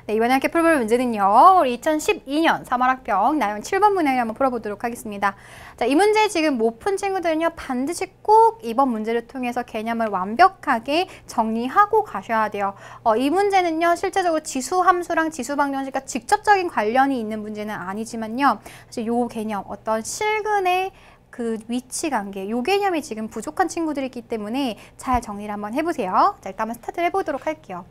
네, 이번에 함께 풀어볼 문제는요. 우리 2012년 3월 학평 나연 7번 문항을 한번 풀어보도록 하겠습니다. 자, 이 문제 지금 못 푼 친구들은요. 반드시 꼭 이번 문제를 통해서 개념을 완벽하게 정리하고 가셔야 돼요. 이 문제는요. 실제적으로 지수 함수랑 지수 방정식과 직접적인 관련이 있는 문제는 아니지만요. 사실 요 개념, 어떤 실근의 그 위치 관계, 요 개념이 지금 부족한 친구들이 있기 때문에 잘 정리를 한번 해보세요. 자, 일단 한번 스타트를 해보도록 할게요.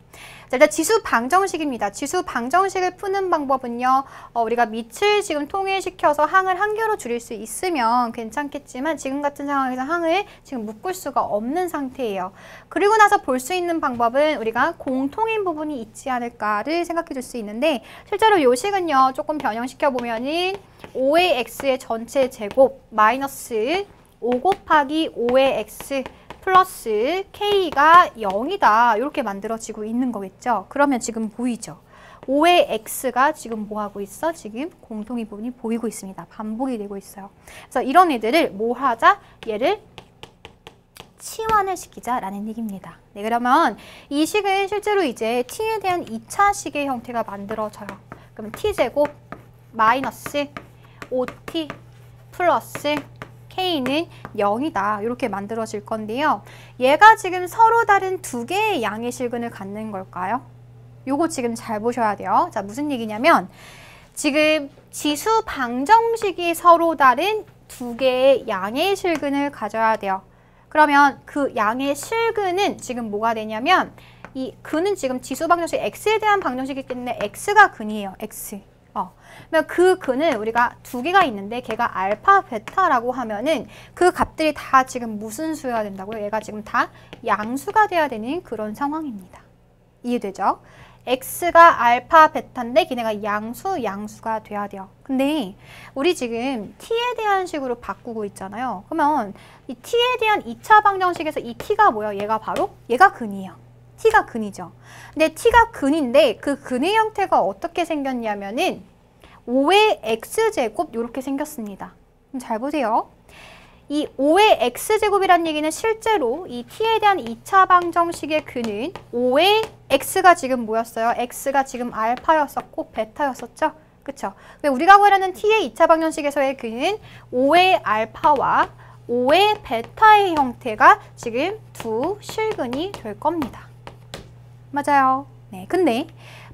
자, 일단 지수 방정식입니다. 지수 방정식을 푸는 방법은요, 우리가 밑을 지금 통일시켜서 항을 한 개로 줄일 수 있으면 괜찮겠지만 지금 같은 상황에서 항을 지금 묶을 수가 없는 상태예요. 그리고 나서 볼 수 있는 방법은 우리가 공통인 부분이 있지 않을까를 생각해 줄 수 있는데, 실제로 요 식은요, 조금 변형시켜 보면은 5의 x의 전체 제곱 마이너스 5 곱하기 5의 x 플러스 k가 0이다. 이렇게 만들어지고 있는 거겠죠. 그러면 지금 보이죠? 5의 x가 지금 뭐 하고 있어? 지금 공통인 부분이 보이고 있습니다. 반복이 되고 있어요. 그래서 이런 애들을 뭐 하자? 얘를 치환을 시키자라는 얘기입니다. 네, 그러면 이 식은 실제로 이제 t에 대한 2차 식의 형태가 만들어져요. 그러면 t제곱 마이너스 5t 플러스 k는 0이다. 이렇게 만들어질 건데요. 얘가 지금 서로 다른 두 개의 양의 실근을 갖는 걸까요? 요거 지금 잘 보셔야 돼요. 자, 무슨 얘기냐면 지금 지수 방정식이 서로 다른 두 개의 양의 실근을 가져야 돼요. 그러면 그 양의 실근은 지금 뭐가 되냐면 이 근은 지금 지수 방정식 x에 대한 방정식이기 때문에 x가 근이에요. x. 그러면 그 근을 우리가 두 개가 있는데 걔가 알파, 베타라고 하면은 그 값들이 다 지금 무슨 수여야 된다고요? 얘가 지금 다 양수가 돼야 되는 그런 상황입니다. 이해되죠? x가 알파, 베타인데 걔네가 양수가 돼야 돼요. 근데 우리 지금 t에 대한 식으로 바꾸고 있잖아요. 그러면 이 t에 대한 2차 방정식에서 이 t가 뭐예요? 얘가 근이에요. t가 근이죠. 근데 t가 근인데 그 근의 형태가 어떻게 생겼냐면은 5의 x제곱 이렇게 생겼습니다. 그럼 잘 보세요. 이 5의 x제곱이라는 얘기는 실제로 이 t에 대한 2차 방정식의 근은 5의 x가 지금 뭐였어요? x가 지금 알파였었고 베타였었죠? 그쵸? 우리가 구하려는 t의 2차 방정식에서의 근은 5의 알파와 5의 베타의 형태가 지금 두 실근이 될 겁니다. 맞아요. 네, 근데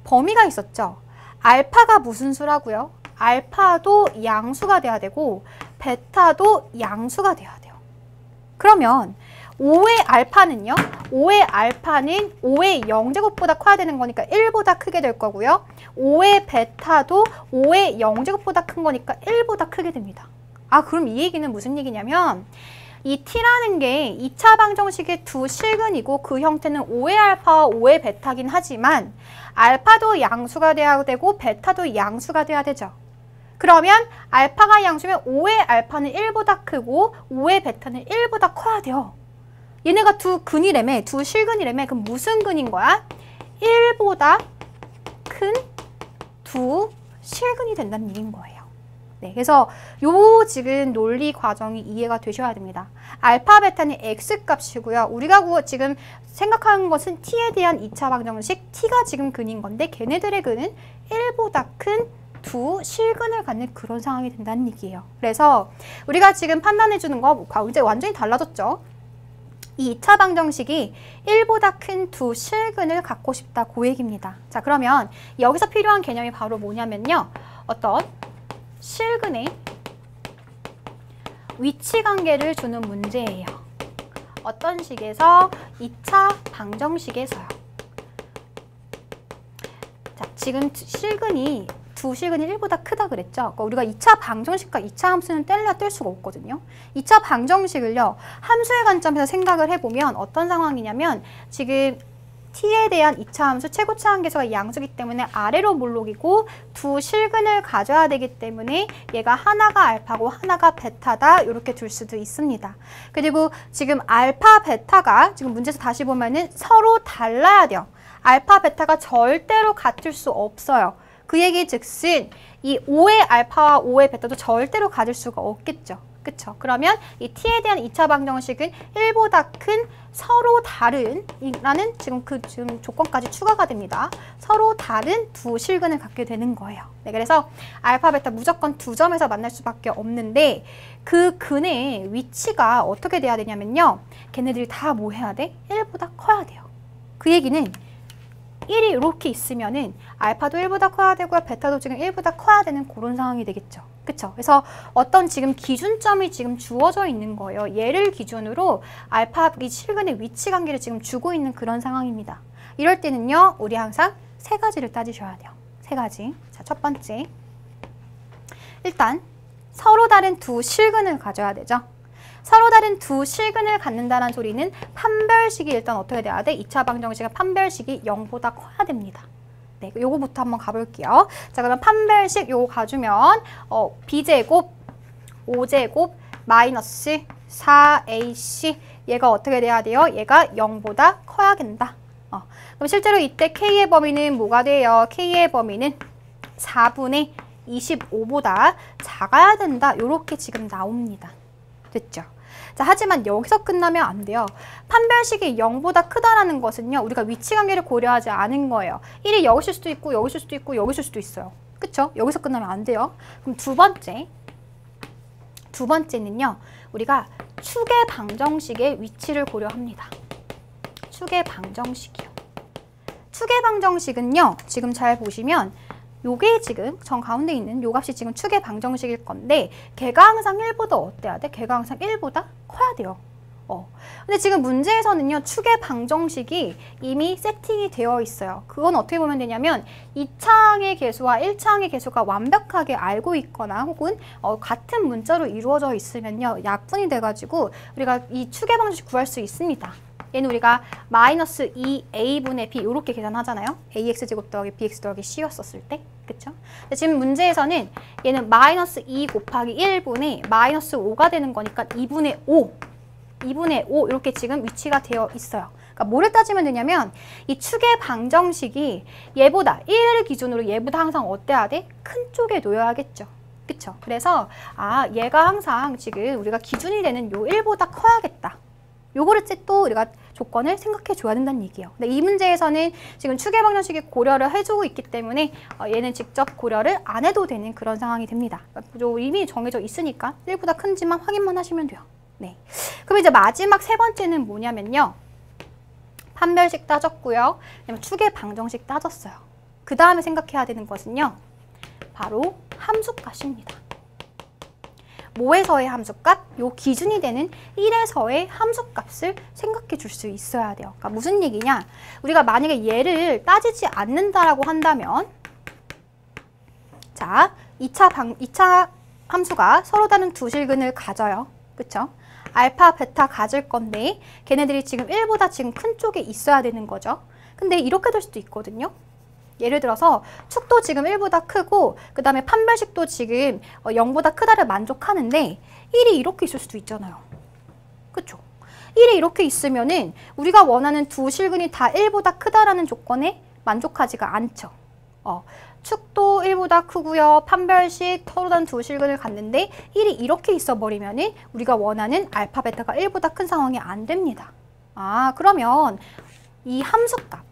범위가 있었죠. 알파가 무슨 수라고요? 알파도 양수가 돼야 되고 베타도 양수가 돼야 돼요. 그러면 5의 알파는요? 5의 알파는 5의 0제곱보다 커야 되는 거니까 1보다 크게 될 거고요. 5의 베타도 5의 0제곱보다 큰 거니까 1보다 크게 됩니다. 아, 그럼 이 얘기는 무슨 얘기냐면 이 t라는 게 2차 방정식의 두 실근이고 그 형태는 5의 알파와 5의 베타긴 하지만 알파도 양수가 돼야 되고 베타도 양수가 돼야 되죠. 그러면 알파가 양수면 5의 알파는 1보다 크고 5의 베타는 1보다 커야 돼요. 얘네가 두 근이라며, 두 실근이라며. 그럼 무슨 근인 거야? 1보다 큰 두 실근이 된다는 얘기인 거예요. 네, 그래서 요 지금 논리 과정이 이해가 되셔야 됩니다. 알파, 베타는 x값이고요. 우리가 지금 생각하는 것은 t에 대한 2차 방정식, t가 지금 근인 건데 걔네들의 근은 1보다 큰 두 실근을 갖는 그런 상황이 된다는 얘기예요. 그래서 우리가 지금 판단해 주는 거 이제 완전히 달라졌죠. 이 2차 방정식이 1보다 큰 두 실근을 갖고 싶다, 그 얘기입니다. 자, 그러면 여기서 필요한 개념이 바로 뭐냐면요. 어떤 실근의 위치 관계를 주는 문제예요. 어떤 식에서? 2차 방정식에서요. 자, 지금 실근이 두 실근이 1보다 크다 그랬죠? 그러니까 우리가 2차 방정식과 2차 함수는 뗄 수가 없거든요. 2차 방정식을요. 함수의 관점에서 생각을 해보면 어떤 상황이냐면 지금 t에 대한 2차 함수 최고차 한계수가 양수기 때문에 아래로 몰록이고 두 실근을 가져야 되기 때문에 얘가 하나가 알파고 하나가 베타다 이렇게 둘 수도 있습니다. 그리고 지금 알파, 베타가 지금 문제에서 다시 보면은 서로 달라야 돼요. 알파, 베타가 절대로 같을 수 없어요. 그 얘기 즉슨 이 5의 알파와 5의 베타도 절대로 가질 수가 없겠죠. 그쵸? 그러면 이 t에 대한 2차 방정식은 1보다 큰 서로 다른 이라는 지금 조건까지 추가가 됩니다. 서로 다른 두 실근을 갖게 되는 거예요. 네, 그래서 알파, 베타 무조건 두 점에서 만날 수밖에 없는데 그 근의 위치가 어떻게 돼야 되냐면요. 걔네들이 다 뭐 해야 돼? 1보다 커야 돼요. 그 얘기는 1이 이렇게 있으면은 알파도 1보다 커야 되고요. 베타도 지금 1보다 커야 되는 그런 상황이 되겠죠. 그쵸? 그래서 어떤 지금 기준점이 지금 주어져 있는 거예요. 얘를 기준으로 알파 이 실근의 위치 관계를 지금 주고 있는 그런 상황입니다. 이럴 때는요. 우리 항상 세 가지를 따지셔야 돼요. 세 가지. 자, 첫 번째. 일단 서로 다른 두 실근을 가져야 되죠. 서로 다른 두 실근을 갖는다는 소리는 판별식이 일단 어떻게 돼야 돼? 2차 방정식의 판별식이 0보다 커야 됩니다. 네, 요거부터 한번 가볼게요. 자, 그럼 판별식 요거 가주면 b제곱 5제곱 마이너스 4ac 얘가 어떻게 돼야 돼요? 얘가 0보다 커야 된다. 그럼 실제로 이때 k의 범위는 뭐가 돼요? k의 범위는 4분의 25보다 작아야 된다. 요렇게 지금 나옵니다. 됐죠? 자, 하지만 여기서 끝나면 안 돼요. 판별식이 0보다 크다라는 것은요. 우리가 위치 관계를 고려하지 않은 거예요. 1이 여기 있을 수도 있고 여기 있을 수도 있고 여기 있을 수도 있어요. 그쵸? 여기서 끝나면 안 돼요. 그럼 두 번째는요. 우리가 축의 방정식의 위치를 고려합니다. 축의 방정식이요. 축의 방정식은요. 지금 잘 보시면 요게 지금 정 가운데 있는 요 값이 지금 축의 방정식일 건데 걔가 항상 1보다 어때야 돼? 걔가 항상 1보다 커야 돼요. 근데 지금 문제에서는요. 축의 방정식이 이미 세팅이 되어 있어요. 그건 어떻게 보면 되냐면 2차항의 계수와 1차항의 계수가 완벽하게 알고 있거나 혹은 같은 문자로 이루어져 있으면요. 약분이 돼가지고 우리가 이 축의 방정식 구할 수 있습니다. 얘는 우리가 마이너스 2a분의 b 이렇게 계산하잖아요. ax제곱 더하기 bx 더하기 c였었을 때. 그쵸? 근데 지금 문제에서는 얘는 마이너스 2 곱하기 1분의 마이너스 5가 되는 거니까 2분의 5 이렇게 지금 위치가 되어 있어요. 그러니까 뭐를 따지면 되냐면 이 축의 방정식이 얘보다 1을 기준으로 얘보다 항상 어때야 돼? 큰 쪽에 놓여야겠죠. 그쵸? 그래서 얘가 항상 지금 우리가 기준이 되는 요 1보다 커야겠다. 요거를 또 우리가 조건을 생각해 줘야 된다는 얘기예요. 근데 이 문제에서는 지금 축의 방정식이 고려를 해주고 있기 때문에 얘는 직접 고려를 안 해도 되는 그런 상황이 됩니다. 이미 정해져 있으니까 1보다 큰지만 확인만 하시면 돼요. 네. 그럼 이제 마지막 세 번째는 뭐냐면요. 판별식 따졌고요. 그다음에 축의 방정식 따졌어요. 그 다음에 생각해야 되는 것은요. 바로 함수값입니다. 뭐에서의 함수값? 요 기준이 되는 1에서의 함수값을 생각해 줄 수 있어야 돼요. 그러니까 무슨 얘기냐? 우리가 만약에 얘를 따지지 않는다라고 한다면 자, 2차 함수가 서로 다른 두 실근을 가져요. 그쵸? 알파, 베타 가질 건데 걔네들이 지금 1보다 지금 큰 쪽에 있어야 되는 거죠. 근데 이렇게 될 수도 있거든요. 예를 들어서 축도 지금 1보다 크고 그 다음에 판별식도 지금 0보다 크다를 만족하는데 1이 이렇게 있을 수도 있잖아요. 그쵸? 1이 이렇게 있으면은 우리가 원하는 두 실근이 다 1보다 크다라는 조건에 만족하지가 않죠. 축도 1보다 크고요. 판별식 서로 다른 두 실근을 갖는데 1이 이렇게 있어버리면은 우리가 원하는 알파, 베타가 1보다 큰 상황이 안 됩니다. 그러면 이 함수값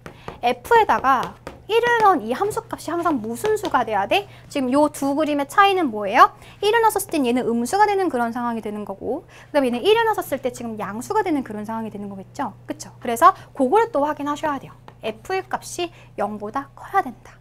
f에다가 1을 넣은 이 함수값이 항상 무슨 수가 돼야 돼? 지금 요 두 그림의 차이는 뭐예요? 1을 넣었을 땐 얘는 음수가 되는 그런 상황이 되는 거고 그 다음에 얘는 1을 넣었을 때 지금 양수가 되는 그런 상황이 되는 거겠죠? 그쵸? 그래서 그걸 또 확인하셔야 돼요. f의 값이 0보다 커야 된다.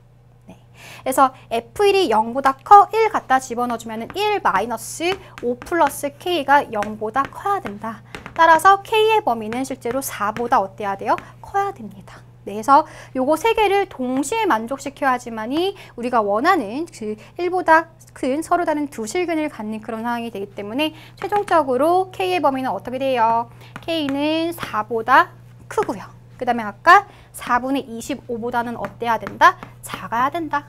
네. 그래서 f1이 0보다 커 1 갖다 집어넣어주면 1 마이너스 5 플러스 k가 0보다 커야 된다. 따라서 k의 범위는 실제로 4보다 어때야 돼요? 커야 됩니다. 네, 그래서 요거 세 개를 동시에 만족시켜야지만이 우리가 원하는 그 1보다 큰 서로 다른 두 실근을 갖는 그런 상황이 되기 때문에 최종적으로 K의 범위는 어떻게 돼요? K는 4보다 크고요. 그 다음에 아까 4분의 25보다는 어때야 된다? 작아야 된다.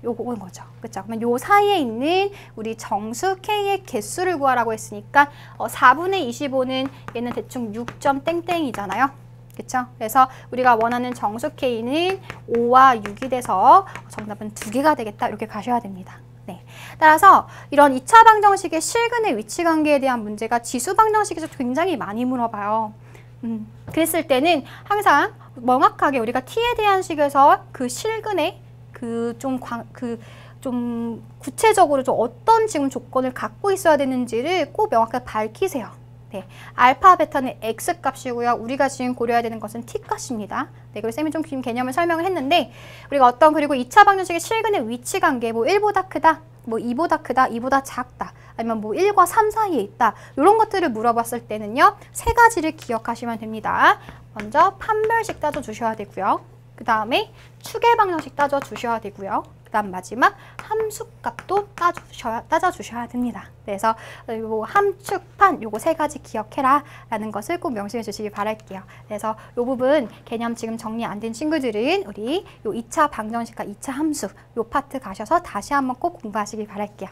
요거인 거죠. 그쵸? 그러면 요 사이에 있는 우리 정수 K의 개수를 구하라고 했으니까 4분의 25는 얘는 대충 6점 땡땡이잖아요. 그쵸? 그래서 우리가 원하는 정수 K는 5와 6이 돼서 정답은 2개가 되겠다. 이렇게 가셔야 됩니다. 네. 따라서 이런 2차 방정식의 실근의 위치 관계에 대한 문제가 지수 방정식에서 굉장히 많이 물어봐요. 그랬을 때는 항상 명확하게 우리가 t에 대한 식에서 그 실근의 좀 구체적으로 좀 어떤 지금 조건을 갖고 있어야 되는지를 꼭 명확하게 밝히세요. 네, 알파, 베타는 x 값이고요. 우리가 지금 고려해야 되는 것은 t 값입니다. 네, 그래서 쌤이 좀 개념을 설명을 했는데 우리가 그리고 2차 방정식의 실근의 위치 관계, 뭐 1보다 크다, 뭐 2보다 크다, 2보다 작다, 아니면 뭐 1과 3 사이에 있다. 이런 것들을 물어봤을 때는요. 세 가지를 기억하시면 됩니다. 먼저 판별식 따져주셔야 되고요. 그 다음에 추계 방정식 따져주셔야 되고요. 그 다음 마지막 함수값도 따져주셔야 됩니다. 그래서 요 함축판 요거 세 가지 기억해라 라는 것을 꼭 명심해 주시기 바랄게요. 그래서 요 부분 개념 지금 정리 안 된 친구들은 우리 요 2차 방정식과 2차 함수 요 파트 가셔서 다시 한번 꼭 공부하시기 바랄게요.